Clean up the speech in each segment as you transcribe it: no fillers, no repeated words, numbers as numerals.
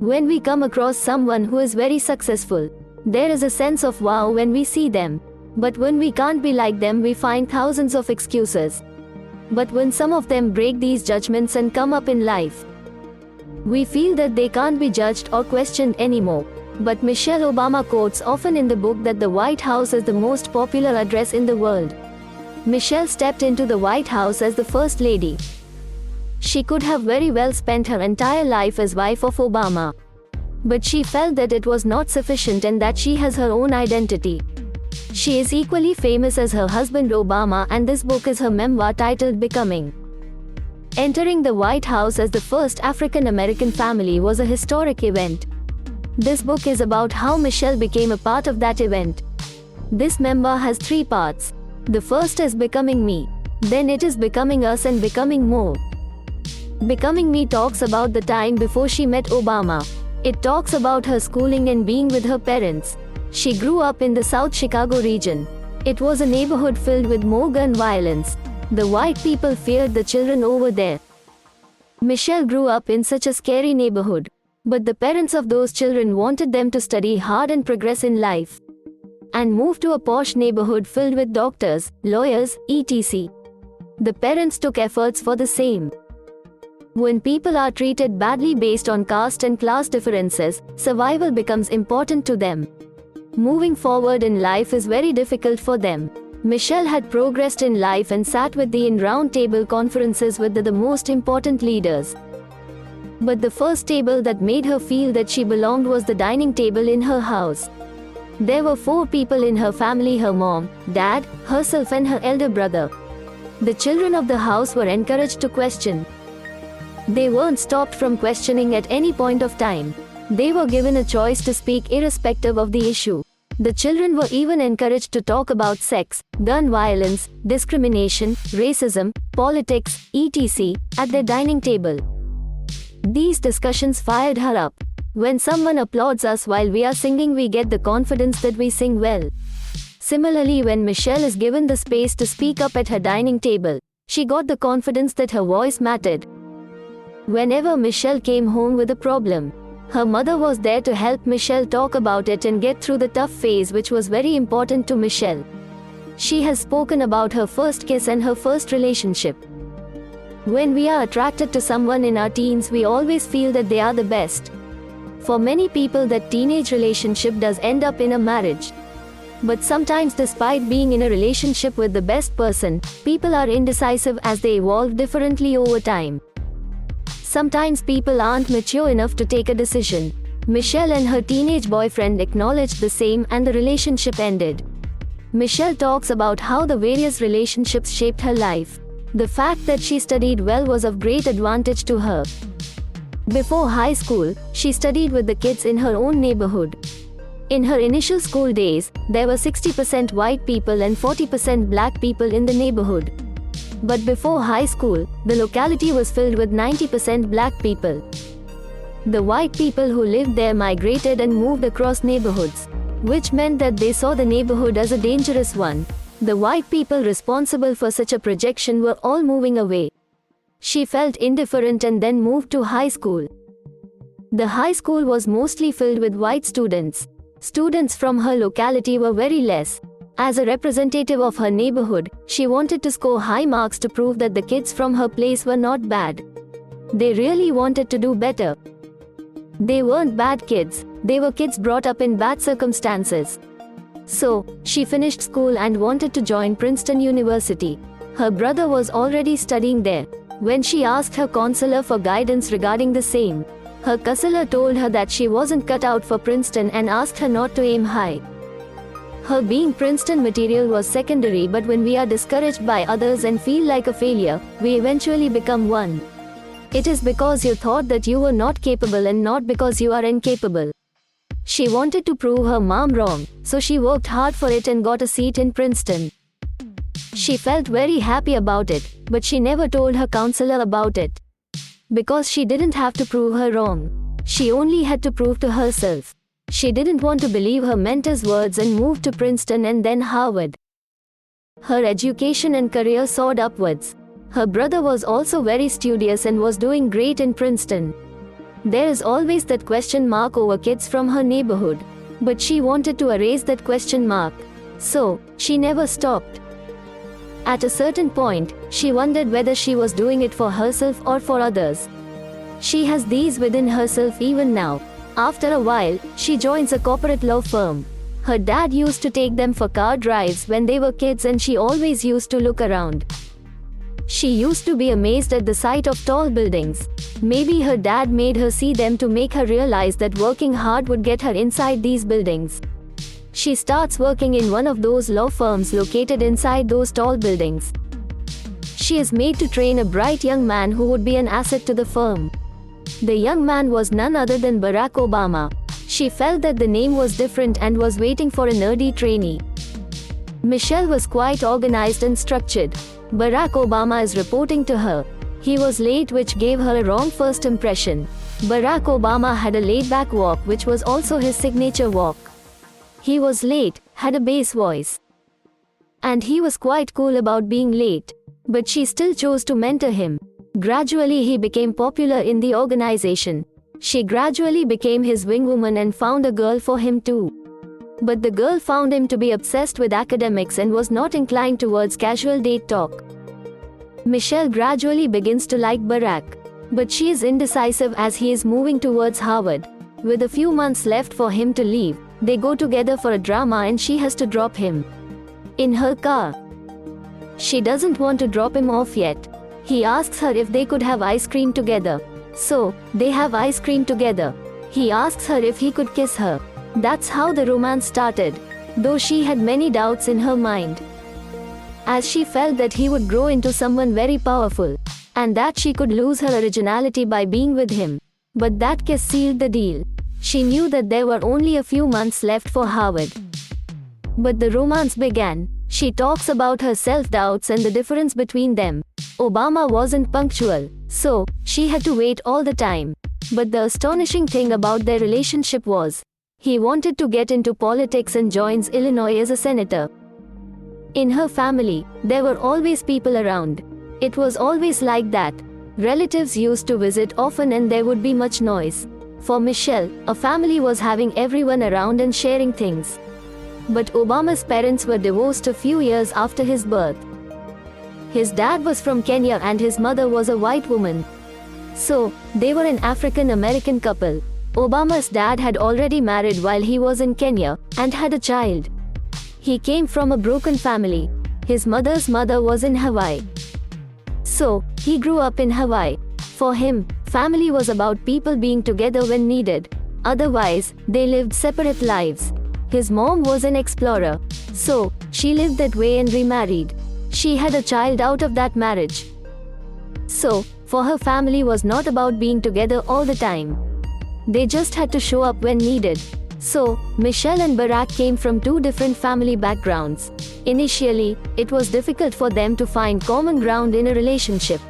When we come across someone who is very successful, there is a sense of wow when we see them. But when we can't be like them, we find thousands of excuses. But when some of them break these judgments and come up in life, we feel that they can't be judged or questioned anymore. But Michelle Obama quotes often in the book that the White House is the most popular address in the world. Michelle stepped into the White House as the First Lady. She could have very well spent her entire life as wife of Obama. But she felt that it was not sufficient and that she has her own identity. She is equally famous as her husband Obama, and this book is her memoir titled Becoming. Entering the White House as the first African American family was a historic event. This book is about how Michelle became a part of that event. This memoir has 3 parts. The first is Becoming Me. Then it is Becoming Us and Becoming More. Becoming Me talks about the time before she met Obama. It talks about her schooling and being with her parents. She grew up in the South Chicago region. It was a neighborhood filled with more gun violence. The white people feared the children over there. Michelle grew up in such a scary neighborhood. But the parents of those children wanted them to study hard and progress in life, and move to a posh neighborhood filled with doctors, lawyers, etc. The parents took efforts for the same. When people are treated badly based on caste and class differences, survival becomes important to them. Moving forward in life is very difficult for them. Michelle had progressed in life and sat with in round table conferences with the most important leaders. But the first table that made her feel that she belonged was the dining table in her house. There were 4 people in her family: her mom, dad, herself and her elder brother. The children of the house were encouraged to question. They weren't stopped from questioning at any point of time. They were given a choice to speak irrespective of the issue. The children were even encouraged to talk about sex, gun violence, discrimination, racism, politics, etc. at their dining table. These discussions fired her up. When someone applauds us while we are singing, we get the confidence that we sing well. Similarly, when Michelle is given the space to speak up at her dining table, she got the confidence that her voice mattered. Whenever Michelle came home with a problem, her mother was there to help Michelle talk about it and get through the tough phase, which was very important to Michelle. She has spoken about her first kiss and her first relationship. When we are attracted to someone in our teens, we always feel that they are the best. For many people, that teenage relationship does end up in a marriage. But sometimes, despite being in a relationship with the best person, people are indecisive as they evolve differently over time. Sometimes people aren't mature enough to take a decision. Michelle and her teenage boyfriend acknowledged the same, and the relationship ended. Michelle talks about how the various relationships shaped her life. The fact that she studied well was of great advantage to her. Before high school, she studied with the kids in her own neighborhood. In her initial school days, there were 60% white people and 40% black people in the neighborhood. But before high school, the locality was filled with 90% black people. The white people who lived there migrated and moved across neighborhoods, which meant that they saw the neighborhood as a dangerous one. The white people responsible for such a projection were all moving away. She felt indifferent and then moved to high school. The high school was mostly filled with white students. Students from her locality were very less. As a representative of her neighborhood, she wanted to score high marks to prove that the kids from her place were not bad. They really wanted to do better. They weren't bad kids, they were kids brought up in bad circumstances. So, she finished school and wanted to join Princeton University. Her brother was already studying there. When she asked her counselor for guidance regarding the same, her counselor told her that she wasn't cut out for Princeton and asked her not to aim high. Her being Princeton material was secondary, but when we are discouraged by others and feel like a failure, we eventually become one. It is because you thought that you were not capable and not because you are incapable. She wanted to prove her mom wrong, so she worked hard for it and got a seat in Princeton. She felt very happy about it, but she never told her counselor about it. Because she didn't have to prove her wrong. She only had to prove to herself. She didn't want to believe her mentor's words and moved to Princeton and then Harvard. Her education and career soared upwards. Her brother was also very studious and was doing great in Princeton. There is always that question mark over kids from her neighborhood. But she wanted to erase that question mark. So, she never stopped. At a certain point, she wondered whether she was doing it for herself or for others. She has these within herself even now. After a while, she joins a corporate law firm. Her dad used to take them for car drives when they were kids, and she always used to look around. She used to be amazed at the sight of tall buildings. Maybe her dad made her see them to make her realize that working hard would get her inside these buildings. She starts working in one of those law firms located inside those tall buildings. She is made to train a bright young man who would be an asset to the firm. The young man was none other than Barack Obama. She felt that the name was different and was waiting for a nerdy trainee. Michelle was quite organized and structured. Barack Obama is reporting to her. He was late, which gave her a wrong first impression. Barack Obama had a laid-back walk, which was also his signature walk. He was late, had a bass voice. And he was quite cool about being late. But she still chose to mentor him. Gradually he became popular in the organization. She gradually became his wingwoman and found a girl for him too. But the girl found him to be obsessed with academics and was not inclined towards casual date talk. Michelle gradually begins to like Barack. But she is indecisive as he is moving towards Harvard. With a few months left for him to leave, they go together for a drama and she has to drop him in her car. She doesn't want to drop him off yet. He asks her if they could have ice cream together. So, they have ice cream together. He asks her if he could kiss her. That's how the romance started, though she had many doubts in her mind. As she felt that he would grow into someone very powerful, and that she could lose her originality by being with him. But that kiss sealed the deal. She knew that there were only a few months left for Harvard. But the romance began. She talks about her self-doubts and the difference between them. Obama wasn't punctual, so she had to wait all the time. But the astonishing thing about their relationship was, he wanted to get into politics and joins Illinois as a senator. In her family, there were always people around. It was always like that. Relatives used to visit often and there would be much noise. For Michelle, a family was having everyone around and sharing things. But Obama's parents were divorced a few years after his birth. His dad was from Kenya and his mother was a white woman. So, they were an African American couple. Obama's dad had already married while he was in Kenya, and had a child. He came from a broken family. His mother's mother was in Hawaii. So, he grew up in Hawaii. For him, family was about people being together when needed. Otherwise, they lived separate lives. His mom was an explorer. So, she lived that way and remarried. She had a child out of that marriage. So, for her, family was not about being together all the time. They just had to show up when needed. So, Michelle and Barack came from two different family backgrounds. Initially, it was difficult for them to find common ground in a relationship.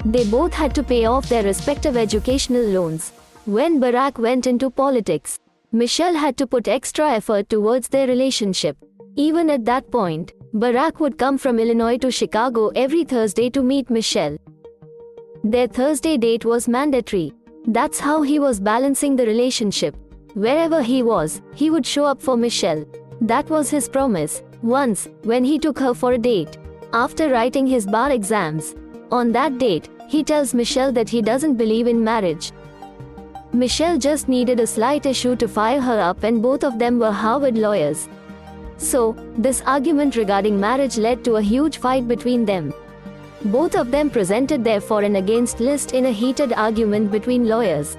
They both had to pay off their respective educational loans. When Barack went into politics, Michelle had to put extra effort towards their relationship. Even at that point, Barack would come from Illinois to Chicago every Thursday to meet Michelle. Their Thursday date was mandatory. That's how he was balancing the relationship. Wherever he was, he would show up for Michelle. That was his promise. Once, when he took her for a date, after writing his bar exams, on that date, he tells Michelle that he doesn't believe in marriage. Michelle just needed a slight issue to fire her up, and both of them were Harvard lawyers. So, this argument regarding marriage led to a huge fight between them. Both of them presented their for and against list in a heated argument between lawyers.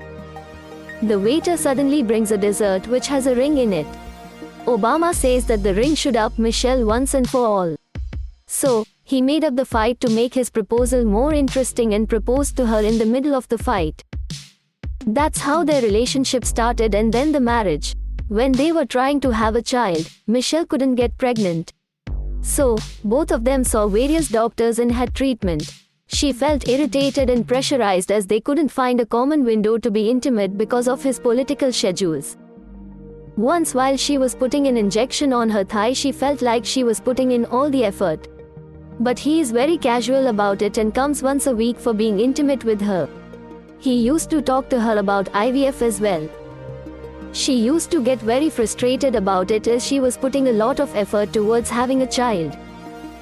The waiter suddenly brings a dessert which has a ring in it. Obama says that the ring should up Michelle once and for all. So, he made up the fight to make his proposal more interesting and proposed to her in the middle of the fight. That's how their relationship started, and then the marriage. When they were trying to have a child, Michelle couldn't get pregnant. So, both of them saw various doctors and had treatment. She felt irritated and pressurized as they couldn't find a common window to be intimate because of his political schedules. Once, while she was putting an injection on her thigh, she felt like she was putting in all the effort. But he is very casual about it and comes once a week for being intimate with her. He used to talk to her about IVF as well. She used to get very frustrated about it as she was putting a lot of effort towards having a child.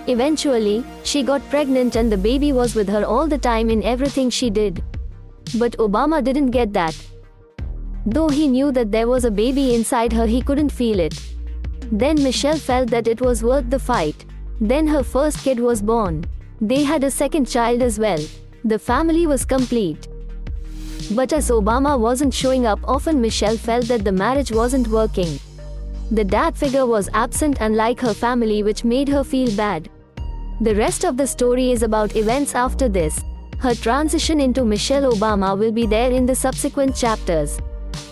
Eventually, she got pregnant and the baby was with her all the time in everything she did. But Obama didn't get that. Though he knew that there was a baby inside her, he couldn't feel it. Then Michelle felt that it was worth the fight. Then her first kid was born. They had a second child as well. The family was complete. But as Obama wasn't showing up often, Michelle felt that the marriage wasn't working. The dad figure was absent, unlike her family, which made her feel bad. The rest of the story is about events after this. Her transition into Michelle Obama will be there in the subsequent chapters.